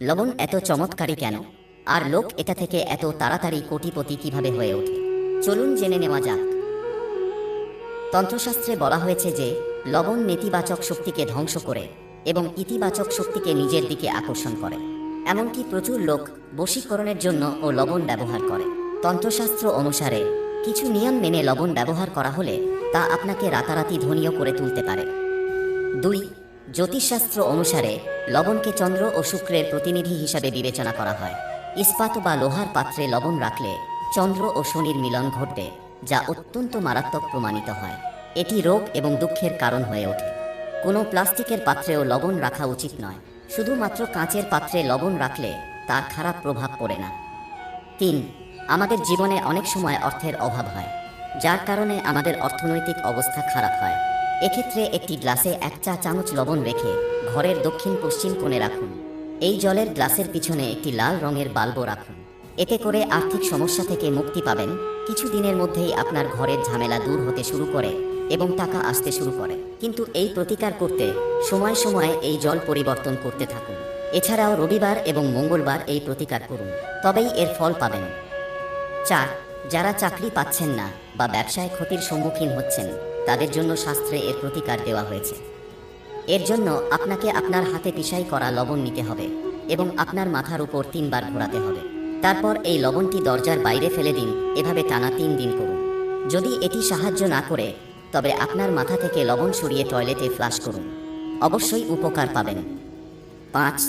লবণ এত চমৎকারী কেন? আর লোক এটা থেকে এত তাড়াতাড়ি কোটিপতি কিভাবে হয়ে ওঠে? চলুন জেনে নেওয়া যাক। তন্ত্রশাস্ত্রে বলা হয়েছে যে লবণ নেতিবাচক শক্তিকে ধ্বংস করে এবং ইতিবাচক শক্তিকে নিজের দিকে আকর্ষণ করে। এমনকি প্রচুর লোক বশীকরণের জন্য ও লবণ ব্যবহার করে। তন্ত্রশাস্ত্র অনুসারে কিছু নিয়ম মেনে লবণ ব্যবহার করা হলে তা আপনাকে রাতারাতি ধনীও করে তুলতে পারে। 2. জ্যোতিষশাস্ত্র অনুসারে লবণকে চন্দ্র ও শুক্রের প্রতিনিধি হিসাবে বিবেচনা করা হয়। ইস্পাত বা লোহার পাত্রে লবণ রাখলে চন্দ্র ও শনির মিলন ঘটবে, যা অত্যন্ত মারাত্মক প্রমাণিত হয়। এটি রোগ এবং দুঃখের কারণ হয়ে ওঠে। কোনো প্লাস্টিকের পাত্রেও লবণ রাখা উচিত নয়। শুধুমাত্র কাঁচের পাত্রে লবণ রাখলে তার খারাপ প্রভাব পড়ে না। 3. আমাদের জীবনে অনেক সময় অর্থের অভাব হয়, যার কারণে আমাদের অর্থনৈতিক অবস্থা খারাপ হয়। এক্ষেত্রে একটি গ্লাসে 1 চা চামচ লবণ রেখে ঘরের দক্ষিণ পশ্চিম কোণে রাখুন। এই জলের গ্লাসের পিছনে একটি লাল রঙের বাল্বও রাখুন। এতে করে আর্থিক সমস্যা থেকে মুক্তি পাবেন। কিছু দিনের মধ্যেই আপনার ঘরের ঝামেলা দূর হতে শুরু করে এবং টাকা আসতে শুরু করে। কিন্তু এই প্রতিকার করতে সময় সময় এই জল পরিবর্তন করতে থাকুন। এছাড়াও রবিবার এবং মঙ্গলবার এই প্রতিকার করুন, তবেই এর ফল পাবেন। 4. যারা চাকরি পাচ্ছেন না বা ব্যবসায় ক্ষতির সম্মুখীন হচ্ছেন, তাদের জন্য শাস্ত্রে এর প্রতিকার দেওয়া হয়েছে। এর জন্য আপনাকে আপনার হাতে পিষাই করা লবণ নিতে হবে এবং আপনার মাথার উপর 3 বার ঘোরাতে হবে। তারপর এই লবণটি দরজার বাইরে ফেলে দিন। এভাবে টানা 3 দিন করুন। যদি এটি সাহায্য না করে, তবে আপনার মাথা থেকে লবণ সরিয়ে টয়লেটে ফ্লাশ করুন। অবশ্যই উপকার পাবেন। 5.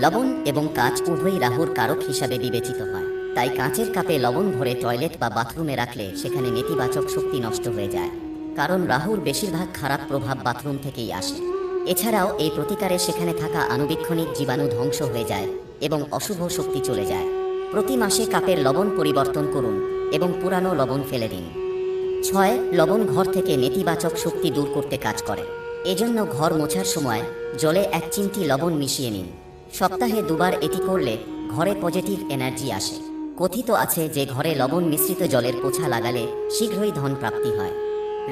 লবণ এবং কাঁচ উভয়ই রাহুর কারক হিসাবে বিবেচিত হয়। তাই কাঁচের কাপে লবণ ভরে টয়লেট বা বাথরুমে রাখলে সেখানে নেতিবাচক শক্তি নষ্ট হয়ে যায়, কারণ রাহুর বেশিরভাগ খারাপ প্রভাব বাথরুম থেকেই আসে। এছাড়াও এই প্রতিকারে সেখানে থাকা আণুবীক্ষণিক জীবাণু ধ্বংস হয়ে যায় এবং অশুভ শক্তি চলে যায়। প্রতি মাসে কাপের লবণ পরিবর্তন করুন এবং পুরানো লবণ ফেলে দিন। 6. লবণ ঘর থেকে নেতিবাচক শক্তি দূর করতে কাজ করে। এজন্য ঘর মোছার সময় জলে 1 চিমটি লবণ মিশিয়ে নিন। সপ্তাহে 2 বার এটি করলে ঘরে পজিটিভ এনার্জি আসে। কথিত আছে যে ঘরে লবণ মিশ্রিত জলের পোছা লাগালে শীঘ্রই ধন প্রাপ্তি হয়।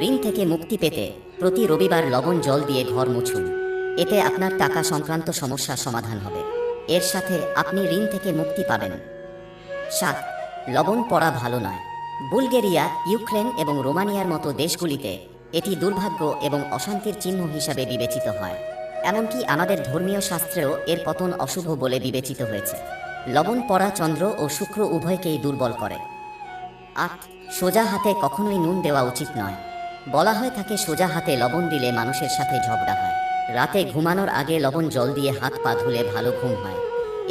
ঋণ থেকে মুক্তি পেতে প্রতি রবিবার লবণ জল দিয়ে ঘর মুছুন। এতে আপনার টাকা সংক্রান্ত সমস্যার সমাধান হবে। এর সাথে আপনি ঋণ থেকে মুক্তি পাবেন। 7. লবণ পড়া ভালো নয়। বুলগেরিয়া, ইউক্রেন এবং রোমানিয়ার মতো দেশগুলিতে এটি দুর্ভাগ্য এবং অশান্তির চিহ্ন হিসাবে বিবেচিত হয়। এমনকি আমাদের ধর্মীয় শাস্ত্রেও এর পতন অশুভ বলে বিবেচিত হয়েছে। লবণ পড়া চন্দ্র ও শুক্র উভয়কেই দুর্বল করে। 8. সোজা হাতে কখনোই নুন দেওয়া উচিত নয়। বলা হয়ে থাকে সোজা হাতে লবণ দিলে মানুষের সাথে ঝগড়া হয়। রাতে ঘুমানোর আগে লবণ জল দিয়ে হাত পা ধুলে ভালো ঘুম হয়।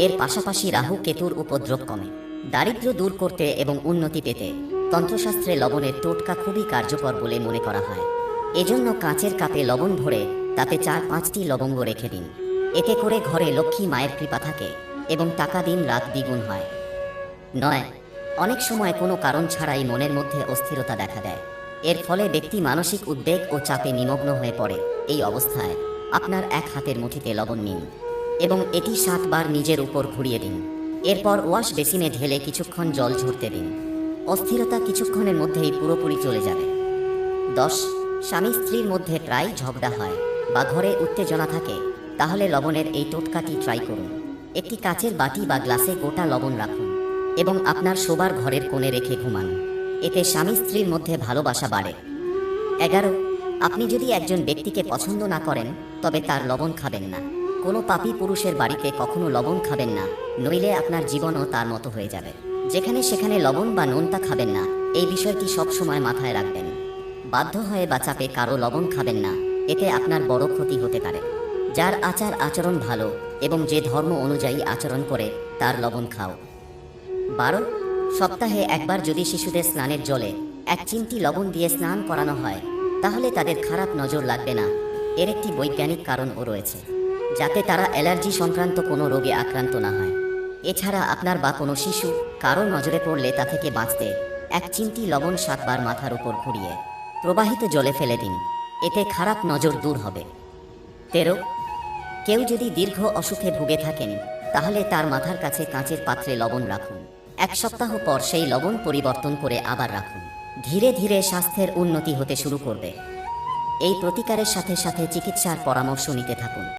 এর পাশাপাশি রাহু কেতুর উপদ্রব কমে। দারিদ্র্য দূর করতে এবং উন্নতি পেতে তন্ত্রশাস্ত্রে লবণের টোটকা খুবই কার্যকর বলে মনে করা হয়। এজন্য কাঁচের কাপে লবণ ভরে তাতে 4-5টি লবঙ্গ রেখে দিন। এতে করে ঘরে লক্ষ্মী মায়ের কৃপা থাকে এবং টাকা দিন রাত দ্বিগুণ হয়। 9. অনেক সময় কোনো কারণ ছাড়াই মনের মধ্যে অস্থিরতা দেখা দেয়। এর ফলে ব্যক্তি মানসিক উদ্বেগ ও চাপে নিমগ্ন হয়ে পড়ে। এই অবস্থায় আপনার 1 হাতের মুঠিতে লবণ নিন এবং এটি 7 বার নিজের উপর ঘুরিয়ে দিন। এরপর ওয়াশ বেসিনে ঢেলে কিছুক্ষণ জল ঝরতে দিন। অস্থিরতা কিছুক্ষণের মধ্যেই পুরোপুরি চলে যাবে। 10. স্বামী স্ত্রীর মধ্যে প্রায় ঝগড়া হয় বা ঘরে উত্তেজনা থাকে, তাহলে লবণের এই টোটকাটি ট্রাই করুন। একটি কাচের বাটি বা গ্লাসে গোটা লবণ রাখুন এবং আপনার শোবার ঘরের কোণে রেখে ঘুমান। এতে স্বামী স্ত্রীর মধ্যে ভালোবাসা বাড়ে। 11. আপনি যদি একজন ব্যক্তিকে পছন্দ না করেন, তবে তার লবণ খাবেন না। কোনো পাপী পুরুষের বাড়িতে কখনো লবণ খাবেন না, নইলে আপনার জীবনও তার মতো হয়ে যাবে। যেখানে সেখানে লবণ বা নোনতা খাবেন না, এই বিষয়টি সবসময় মাথায় রাখবেন। বাধ্য হয়ে বা চাপে কারো লবণ খাবেন না, এতে আপনার বড় ক্ষতি হতে পারে। যার আচার আচরণ ভালো এবং যে ধর্ম অনুযায়ী আচরণ করে, তার লবণ খাও। 12. সপ্তাহে 1 বার যদি শিশুদের স্নানের জলে 1 চিমটি লবণ দিয়ে স্নান করানো হয়, তাহলে তাদের খারাপ নজর লাগবে না। এর একটি বৈজ্ঞানিক কারণও রয়েছে, যাতে তারা অ্যালার্জি সংক্রান্ত কোনো রোগে আক্রান্ত না হয়। এছাড়া আপনার বা কোনো শিশু কারো নজরে পড়লে তা থেকে বাঁচতে 1 চিমটি লবণ 7 বার মাথার উপর ঘুরিয়ে প্রবাহিত জলে ফেলে দিন। এতে খারাপ নজর দূর হবে। 13. কেউ যদি দীর্ঘ অসুখে ভুগে থাকেন, তাহলে তার মাথার কাছে কাঁচের পাত্রে লবণ রাখুন। 1 সপ্তাহ পর সেই লবণ পরিবর্তন করে আবার রাখুন। ধীরে ধীরে স্বাস্থ্যের উন্নতি হতে শুরু করবে। এই প্রতিকারের সাথে সাথে চিকিৎসার পরামর্শ নিতে থাকুন।